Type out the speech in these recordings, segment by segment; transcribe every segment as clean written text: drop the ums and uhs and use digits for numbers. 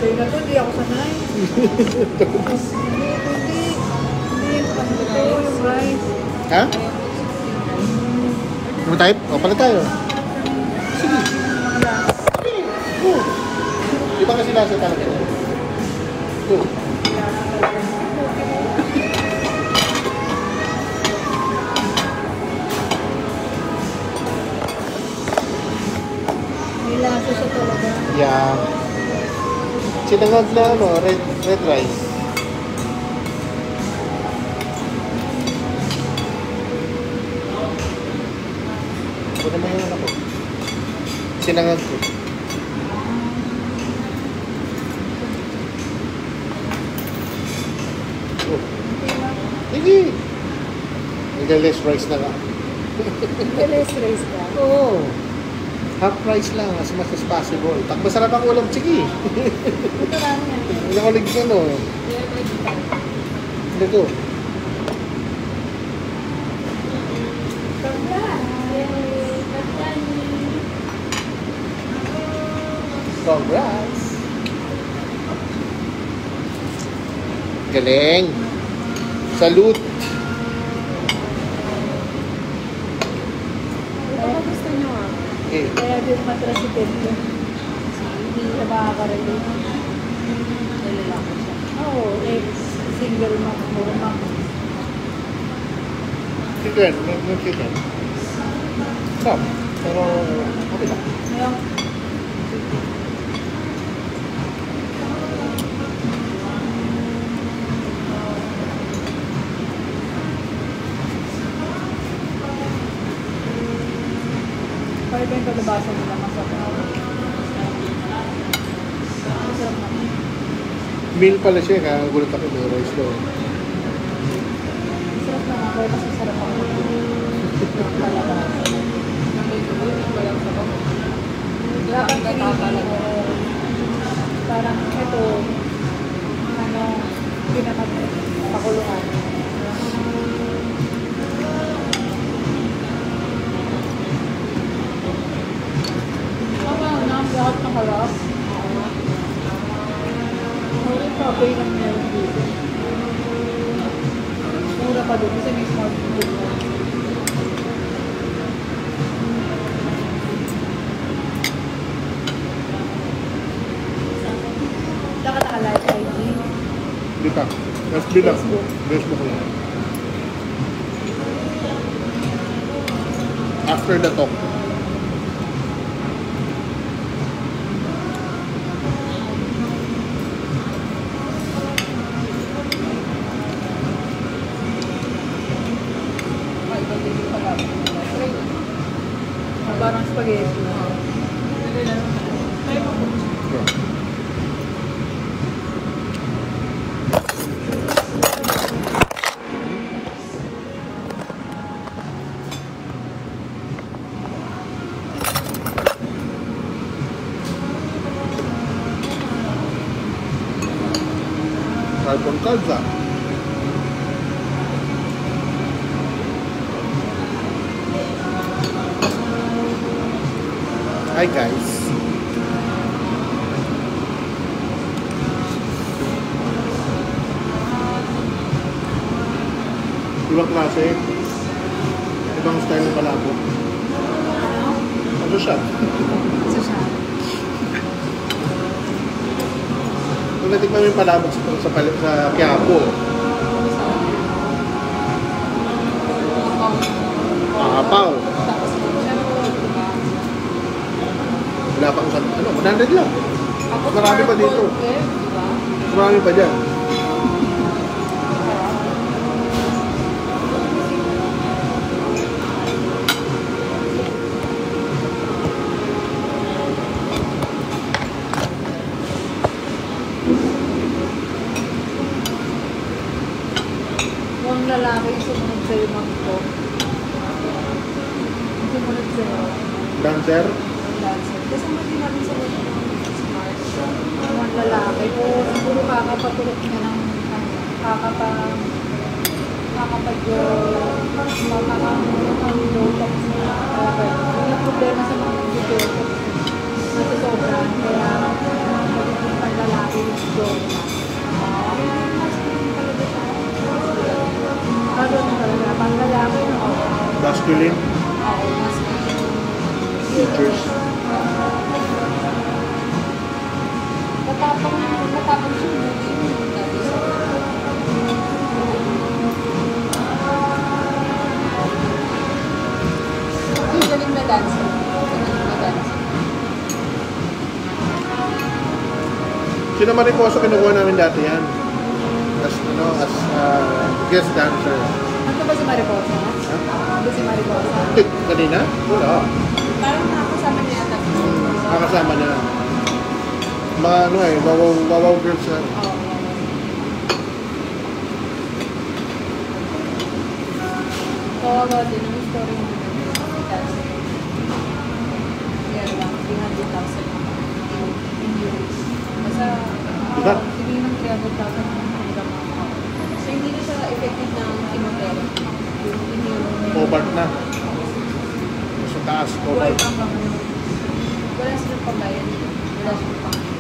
Sa'yo na to, hindi ako sanay. Hindi yung rice. Ha? Ano type? O, pala tayo. Sige. Iba kasi lasa talaga. May lasa siya talaga. Yeah. Sinangag na ano, red rice. Ito naman yung ako. Sinangag ko. Oh. Sige. Less rice na lang. Less rice ka? Oo. Half price lang, as much as possible. Tak masarap ang ulam, sige. Ito lang yan. Hindi ako ligyan, no? Ito. Congrats! Galing! Salute! Ano gusto nyo ah? Okay. Kaya din matrasidente. Hindi siya makaka-relate. Lalaki siya. Oo, single mom, puro mom. Chicken, no chicken. Stop. Pero, okay lang. Ngayon, kaya ba yung palabasan nila masarap? Masarap naman. Meal pala siya, kaya gulat ako may rice doon. Masarap naman, kaya mas masarap ako. Palabasan. Dapat pinili mo. Parang ito, ano, pinapakuluan. Lahat ng harap. Wala pa yung meron dito. Mura pa doon kasi may smart food mo. Naka-live IG. Hindi pa. FB lang. Facebook lang. After the talk. Parang spaghetti. Carbon calza. Hi guys. Ibang klase. Ibang style ng palabok. Ano siya? Isa siya. Kung natikman mo yung palabok sa Quiapo. Apaw. Wala pang ano, 100 lang. Marami pa dito. Marami pa dyan. Huwag lalaki yung sumunod sa'yo magpo. Sumunod sa'yo. Dancer. Kasi hindi namin sa mga lalaki po, siguro kakapatulog niya ng may problema sa mga video nasa sobrang kaya magiging panlalaki Masculine. Oo, mas Features. matapang siya yung galing na dance. Sino Mariposa kinukuha namin dati yan? As, guest dancer. Ano ba si Mariposa? Ano si Mariposa? Kanina? Wala. Parang nakakasama niya yata. Nakakasama na. Mga wawaw girls na. Oo. Kawawa din ang story mo. Yan lang, 300,000 injuries. Basta, Diba? hindi ng 300,000 ang hanggang ako. So, hindi na siya effective ng chemotherapy. Yung immune. Cobalt na. Sa taas, cobalt. Wala silang pambayan. Wala silang pambayan.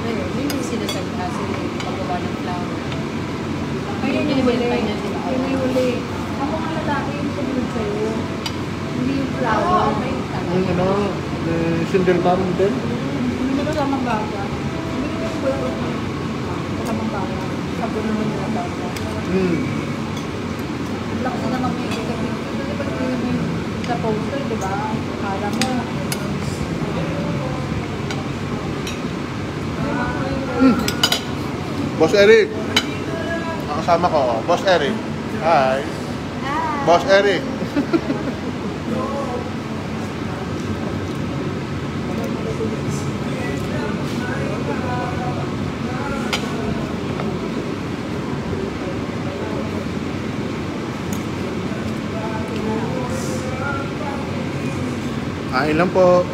Ngayon, yun yung sinasalita sila yung paggawa ng flower. Ayun yung huli. Yun Yun yung huli. Ang mga lalaki yung sumunod sa'yo. Hindi yung flower. Yung ano, single mom din. Hindi mo kasamang baga. Hindi mo yung bulto na kasamang baga. Sabi naman nila baga. Ang lakas na naman may sabi. Kasi pag tingin mo yung sa poster, di ba? Akala mo. Boss Eric. Nakasama ko. Boss Eric. Hi. Boss Eric. Kain lang po.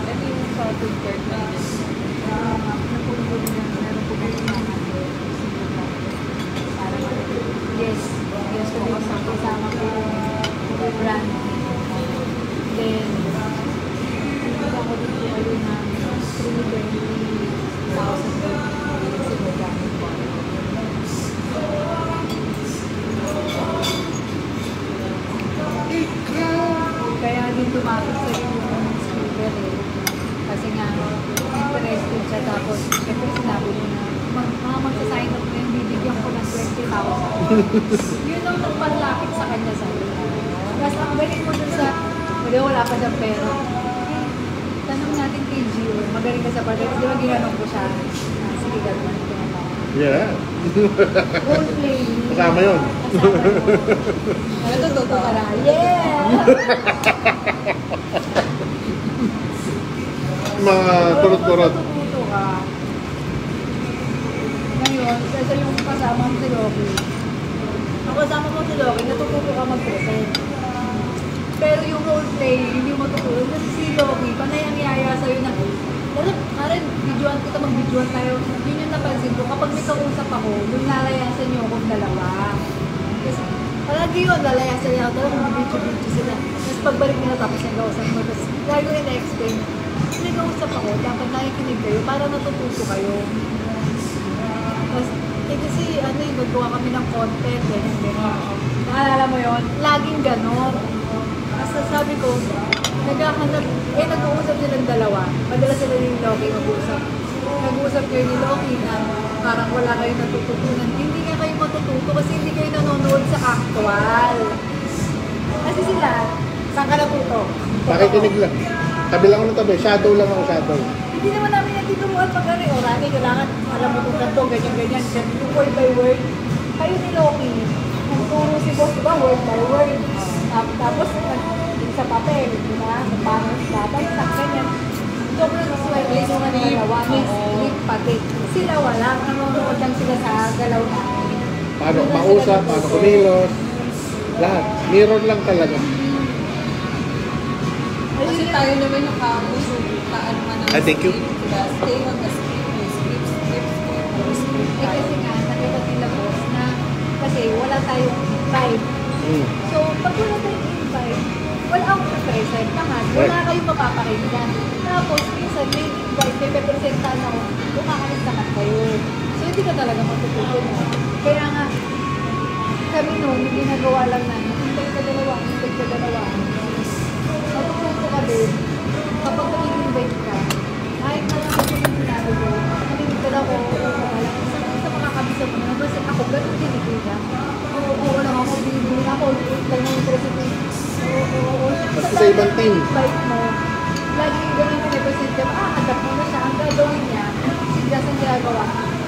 Ito yung salted curd na yun. Yes. Yes po. Kasama ko yung brand. Then, hindi ako dito kayo na 320,000 kaya din tumapos sa iyo yung speaker eh. Kasi nga, interested siya. Tapos, syempre sinabi mo na, magsasign up na yung bibigyan ko ng 20,000. Yun ang nagpanlapit sa kanya sa iyo. Tapos, ang galing mo dun sa, wala pa siyang pera. Tanong natin kay Gio, magaling ka sa bagay. Di ba ginanong ko siya? Sige, gano'n ko na. Yeah. Roleplay. Kasama yun. Natututo ka na. Yeah! Mga turot-turot. Natututo ka. Ngayon, kasi yung kasama mo si Loki. Ang kasama mo si Loki, natututo ka mag-present. Pero yung roleplay, hindi mo matutunan. Kasi si Loki, panay ang yaya sa'yo na, Karen, videoan kita, mag-videoan tayo. Yun yung napansin ko. Kapag may kausap ako, yung lalayasan niyo akong dalawa. Kasi, palagi yun, lalayasan niya ako. Talagang mag-video sila. Tapos pagbalik nila, tapos yung kausap mo. Tapos, lagi ko na-explain. May kausap ako, dapat nakikinig kayo para natututo kayo. Tapos, kasi, naggawa kami ng content, ganyan. Naalala mo yun? Laging ganon. Tapos sabi ko, naghahanap, nag-uusap silang dalawa. Madalas sila ni Loki mag-uusap. Nag-uusap kayo ni Loki na parang wala kayo natututunan. Hindi nga kayo matututo kasi hindi kayo nanonood sa actual. Kasi sila, saan ka natuto? Pakikinig lang. Tabi lang ako ng tabi. Shadow lang ako, shadow. Hindi naman namin nagtituruan pag o Rani, kailangan alam mo kung ganito, ganyan. Yung word by word. Kayo ni Loki, nagturo si boss, diba? Word by word. Tapos, sa papel, di ba? Sa parang dapat, sa ganyan. Sobrang swerte yung mga dalawa, miss pati. Sila wala, nanonood lang sila sa galaw namin. Paano mausap, paano kumilos. Lahat. Mirror lang talaga. Kasi tayo naman yung kamuso, paano man ang Thank you. diba? Stay on the script, script. Kasi nga, nakita nila boss na, kasi wala tayong vibe. So, pag wala tayong invite, wala akong present naman. Wala kayong mapapakinggan. Tapos, minsan may invite, may pepresentahan ako, kumakalis naman kayo. So, hindi ka talaga matututo mo. Kaya nga, kami noon, yung ginagawa lang namin, hintay ka dalawa. Matututo ka din, kapag nag-invite ka, kahit na lang ako yung sinabi ko, nag-invite ako, sa mga kabisa mo na, basta ako, ganun din ka. Oo lang ako, binibili ako, lang yung president. Oo. Basta sa ibang team. Invite mo, lagi yung ganun yung represent ka, adapt mo na siya, ang gagawin niya, siglas ang ginagawa,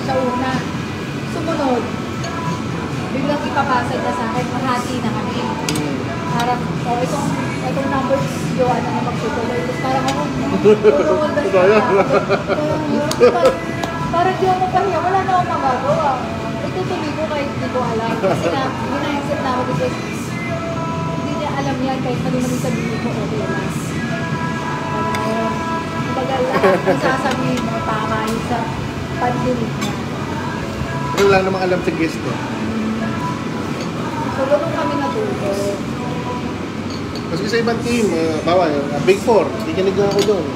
sa una. Sumunod, biglang ipapasa niya sa akin, mahati na kami. Parang, itong number, Joanna na magtutuloy. Tapos parang ako, parang di ako pahiya, wala na akong magagawa. Itutuloy ko kahit hindi ko alam. Kasi na, ginaisip na ako kasi hindi niya alam yan kahit mali-mali sabihin ko, okay lang. Bagal lahat ang sasabihin mo, tama yun sa pandinig niya. Pero wala namang alam sa guest eh. So, doon kami natuto. Kasi sa ibang team, bawa, Big Four, kikinig lang ako doon.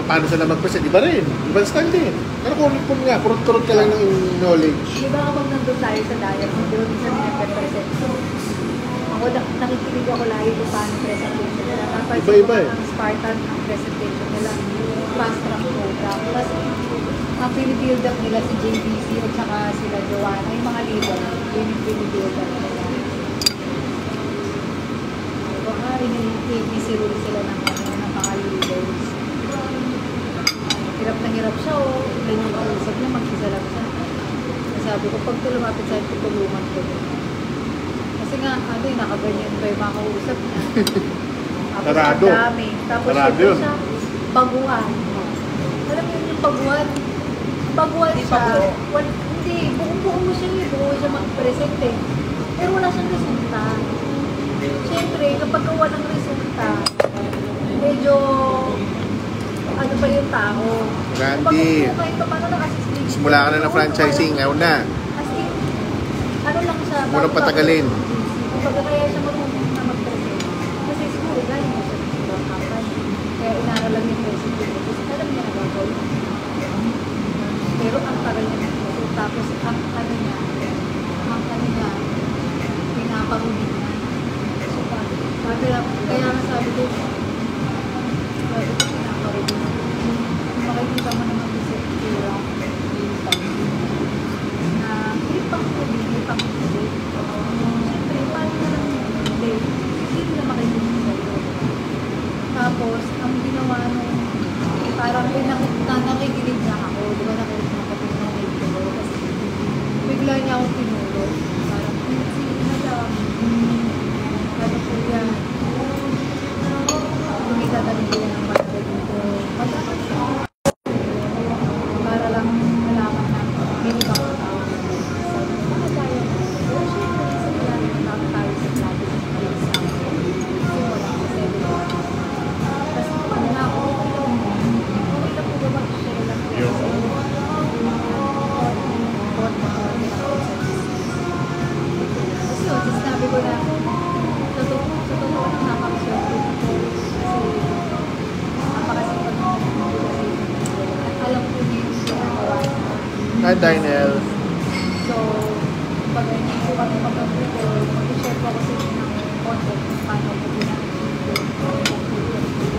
Paano sila mag-present? Iba rin. Ibang style din. Pero kung nga, purot-purot ka lang ng knowledge. Di ba kapag nandun tayo sa diet, hindi rin sa nagpe-present. Ako, nakikinig ako lagi kung paano presentation nila. Iba-iba eh. Ang Spartan ang presentation nila. Fast track program. Tapos, ang pinibuild up nila si JBC at saka sila Joanna, yung mga leader, yun yung pinibuild up nila. Baka in-ABC rule sila ng mga leaders. Hirap na hirap siya, Then yung kausap niya, mag-isa lang siya. Sabi ko, pag lumapit sa'yo, tutulungan ko. Kasi nga, nakaganyan pa yung mga kausap niya. Tapos Sarado. ang dami. Tapos Sarado syempre yun. siya, baguhan. Alam mo yun yung baguhan? Baguhan siya. Hindi, buong-buong mo siya yun. Buong siya mag-present eh. Pero wala siyang resulta. Siyempre, kapag walang resulta, medyo ano pa yung tao. Randy, simula ka na ng franchising, ayaw na. As in, ano lang siya. Muna patagalin. Kapag kaya siya marunong na mag-present. Kasi siguro galing mo siya sa ibang company. Kaya inaral lang yung present. Kasi alam niya nagagawin. Pero ang tagal niya nag-present. Tapos ang ano niya, pinapahuli niya. So, kaya nga sabi ko, pinapahuli niya. Makikita mo naman yung sektura na lipang huli. Siyempre, paano na lang hindi na makikita sa'yo. Tapos, ang ginawa nung parang nakikinig na ako. Di ba nakikinig na ako ng nakikinig ko. Kasi bigla niya akong tinulog. Parang, sige na lang. Ano po yan? Kung itatanig ko ng bata dito. Matapos ko. Para lang malaman na hindi ba ako tao. Mga tayo na. Pero syempre, sa kaya naman tayo sa plato ng exam. Kasi wala sa 7 hours. Tapos pag na ako, okay lang po ba mag-share lang po kasi tapos yun, sinabi ko na sa totoo lang napakaswerte ko kasi napakasipag ko kasi at alam ko niya yung ginagawa niya. Hi, Dynel. So, pag hindi ko kami mag-prepare, mag-share ko ako sa inyo ng content kung paano ko ginagawa.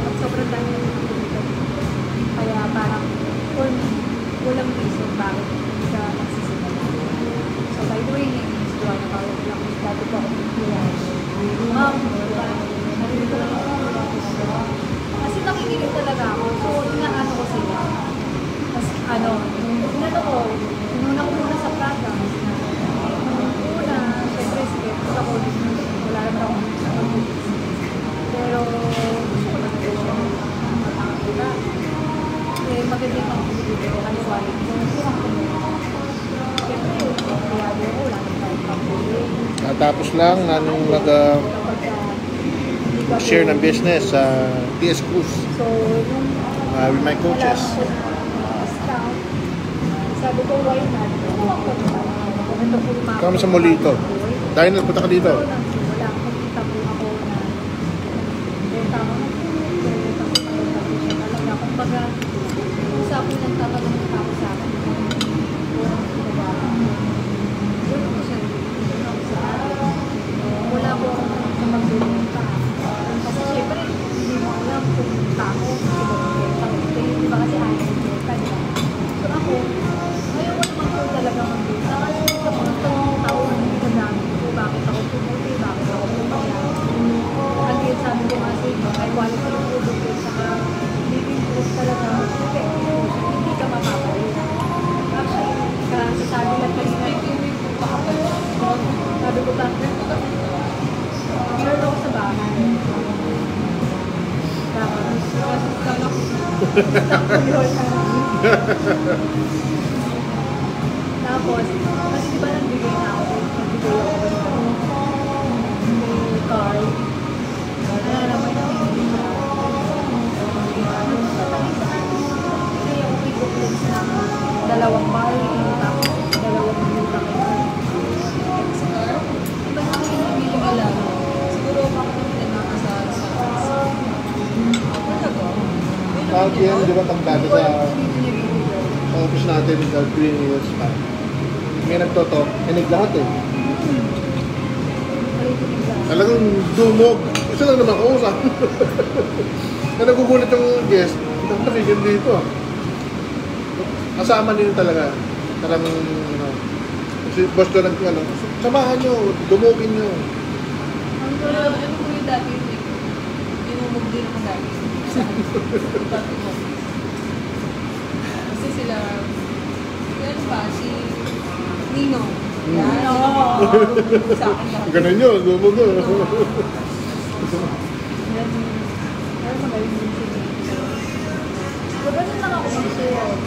At sobrang dami na ito. Kaya parang, for me, walang reason bakit sa nagsisimula. So, by the way, name is Joanna Paolo lang. Dati po ako nag-flash. Narinig ko lang ako. Kasi nakikinig talaga ako. So, inaano ko sila. Tapos, inano ko, inuna ko muna sa programs na una, syempre, sige, ako, wala naman ako sa pero, gusto ko lang ito siya. Diba? Eh, maganda yung pag-ibig ko, ano quality. Syempre, kaya ko, wala naman tayo pag-ibig. Natapos lang na nung nag-share ng business sa TS Cruz So, nung with my coaches. sabi ko, why not? Ito po yung mga Kami sa Molito. Dynel, punta ka dito. wala, makita po ako na punta ako ng alam niya, kung baga, sa akin nagtatanong na ako sa akin. Yun ako siya gastos ka lang. Tapos, kasi di ba nagbigay na ako? Nagbigay ako ng car. Wala naman yung kasi ako i-booklet na 2 bali, tapos 2 minuta kayo. Iba na kayo hindi ko alam. Siguro ako nang pinakasal sa Parang yan, di ba, tagdado sa office natin, sa Green Hills pa. May nagtoto, inig lahat eh. Talagang dumog. Isa lang naman kausap. Na nagugulat yung guest, ang nakikita dito ah. Kasama nyo talaga. Talagang, si boss ko nag, samahan nyo, dumugin nyo. Ano ko yung dati yun eh. Dinumog din ako dati. Kasi sila, yan pa, si Nino. Yan, oo. Sa akin lahat. Ganun yun, dumog nyo. Pero magaling din si Nino. So, ganun lang ako mag-share.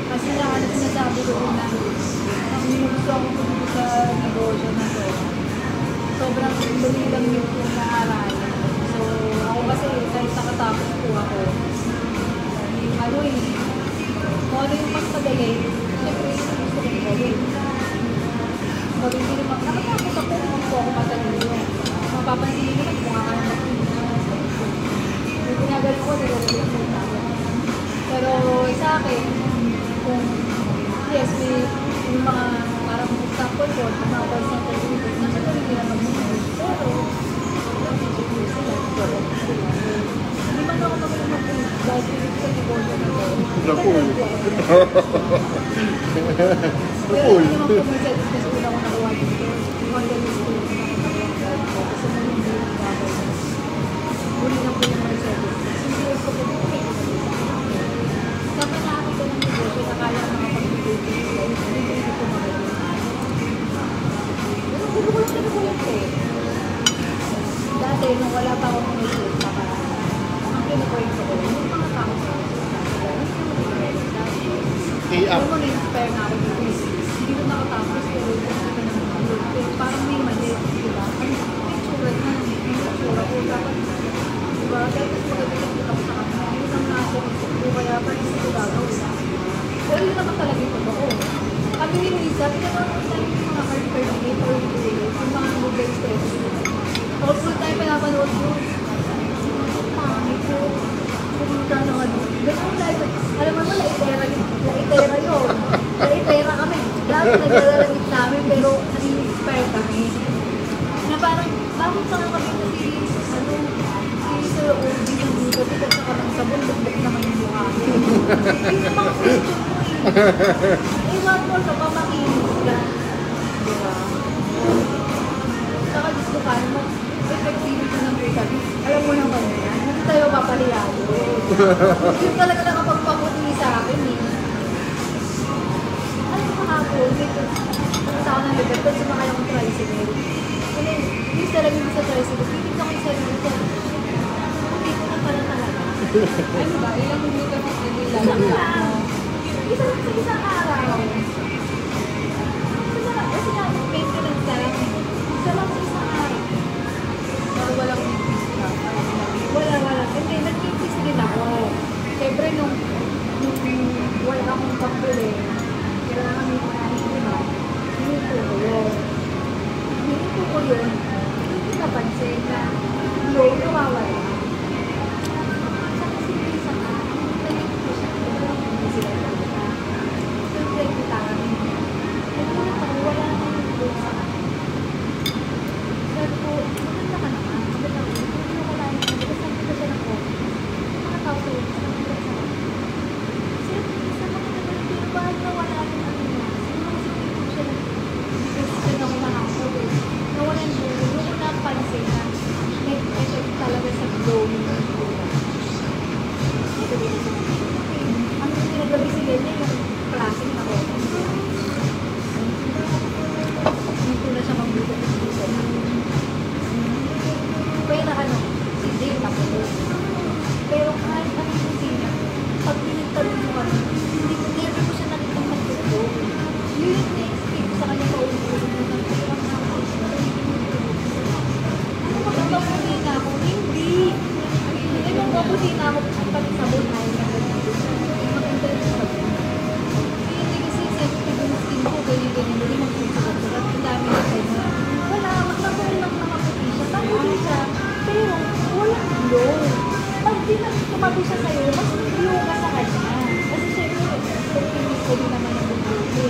Kasi na, ano sinasabi ko na, ang gusto ako dito sa negosyo na to, sobrang dali lang yung naaralan. So, ako kasi, kahit nakatapos po ako, ano eh, kung ano yung mas madali, siyempre yung gusto ko gawin. Sabi hindi naman, nakatapos ako, hindi po ako matalino. Mapapansin nyo naman kung kakalaman ko. Yung ginagaling ko, nilagay ko yung tama. Pero sa akin, kung yes, may yung mga parang example ko, yung mga call center dito, nasa ko hindi naman mag-move. Pero, hindi man ako mag-move dahil sa negosyo na to. Napul. Pero hindi naman po Mercedes kasi una ko nakuha dito. Yung Honda News ko yung nakuha ko. Kasi hindi yung gagawin. Huli na po yung Mercedes. Hindi yung ko po dapat nakakit ko ng negosyo na kaya makapagbigay ko. Hindi ko magaling. Pero gugulat na nagulat ko. Dati, nung wala pa ako ng isip, ang kinukulit ko, yung mga tao sa I-up. alam mo, na-inspire na ako dito. Hindi ko nakatapos, pero parang may mali, di ba? May tsura na, may tsura ko. Dapat, di ba? Dahil mas magagaling ko ako sa kanila. Hindi ko nang nasa ko, kaya pa hindi ko gagawin. Pero yun naman talaga yung totoo. Kami ni Lisa, pinapanood namin yung mga card-card or yung mga mobile stress. Tapos full time pinapanood ko. Pangit ko. Pumunta na ano. Ganun live. Alam mo, laitera yun. Laitera kami. Lahat naglalagit namin pero nani-inspire kami. Na parang, bakit sa kami na si Sir Oldie ng dito, dito sa karang sabon, bukbuk naman yung mukha. Yung mga question ko eh. Iwan mo sa pamakinig ka. Diba? Saka gusto ka naman, effectivity ng breakup. Alam mo naman yan, hindi tayo papaliyado. Yung talaga nakapagpaputi sa akin eh. Alam mo kahapon, sa ako ng lugar, kasi sumakay akong tricycle. Kasi yung talaga sa tricycle, titignan ko yung sarili ko. Hindi ko na pala talaga. Ano ba? Ilang minuto na sila lang. Isang araw. Kasi nga, maintenance na lang. Isa lang sa isang araw. Pero walang maintenance na. Wala. Hindi, nag-maintenance din ako. Siyempre, nung wala akong kapuli, kailangan may panahin, di ba? Hinuto ko yun. Hindi ko napansin na low nawawala. Kasi isang araw, naging ko siya. Hindi sila talaga. Siyempre, kita kami. Wala na yung low sa akin. Sabi ko, maganda ka naman. Maganda ko. Hindi ko wala yung maganda. Sabi ko siya ng mga tao sa ulit. Sabi ko sa akin. Siyempre, isa maganda ko. Pero bakit Nabuti na ako pati sabon na yun. Maganda yung sabon. Hindi kasi sensitive yung skin ko, ganyan-ganyan. Hindi magsusugat-sugat. Ang dami na kayo. Wala, magkakaroon lang nakaputi siya. Taputi siya, pero walang glow. Pag tumabi siya sa'yo, mas glow ka sa kanya. Kasi syempre, optimist ko din naman ang bubuti.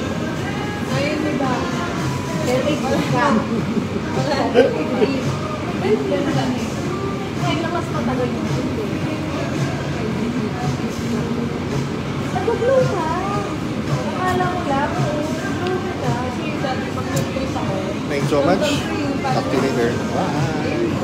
Ngayon, diba? Pero may good ka. Wala, pero gano'n lang eh. Kaya lang mas matagal yung buti. Nag-glow ka. Akala mo lang, glow ka. Kasi yung dati pag nag-face ako, Thanks so much. Talk to you later. Bye.